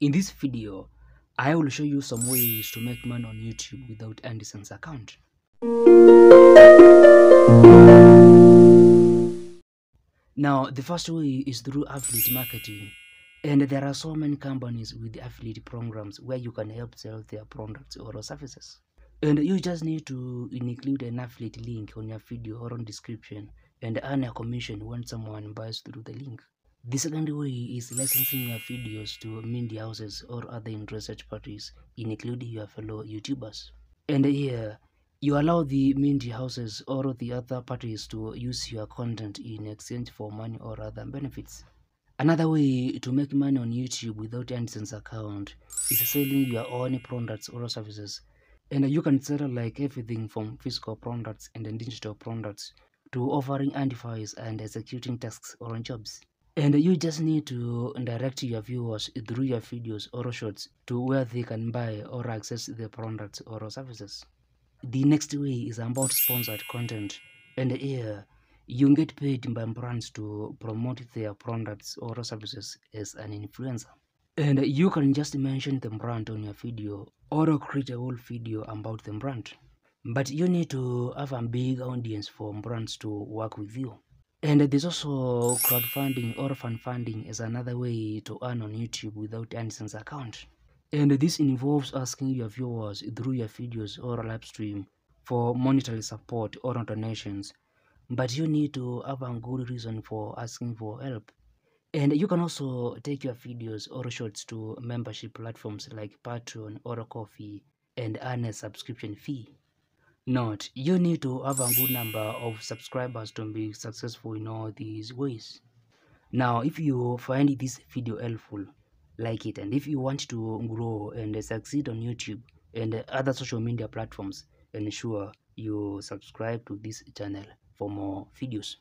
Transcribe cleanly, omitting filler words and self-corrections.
In this video, I will show you some ways to make money on YouTube without AdSense account. Now, the first way is through affiliate marketing. And there are so many companies with affiliate programs where you can help sell their products or services. And you just need to include an affiliate link on your video or on description and earn a commission when someone buys through the link. The second way is licensing your videos to media houses or other interested parties, including your fellow YouTubers. And here, you allow the media houses or the other parties to use your content in exchange for money or other benefits. Another way to make money on YouTube without AdSense account is selling your own products or services. And you can sell like everything from physical products and digital products to offering advice and executing tasks or jobs. And you just need to direct your viewers through your videos or shorts to where they can buy or access the products or services. The next way is about sponsored content, and here you get paid by brands to promote their products or services as an influencer. And you can just mention the brand on your video or create a whole video about the brand. But you need to have a big audience for brands to work with you. And there's also crowdfunding or fanfunding as another way to earn on YouTube without AdSense account. And this involves asking your viewers through your videos or live stream for monetary support or donations. But you need to have a good reason for asking for help. And you can also take your videos or shorts to membership platforms like Patreon or Coffee and earn a subscription fee. Note, you need to have a good number of subscribers to be successful in all these ways. Now, if you find this video helpful, like it, and if you want to grow and succeed on YouTube and other social media platforms, ensure you subscribe to this channel for more videos.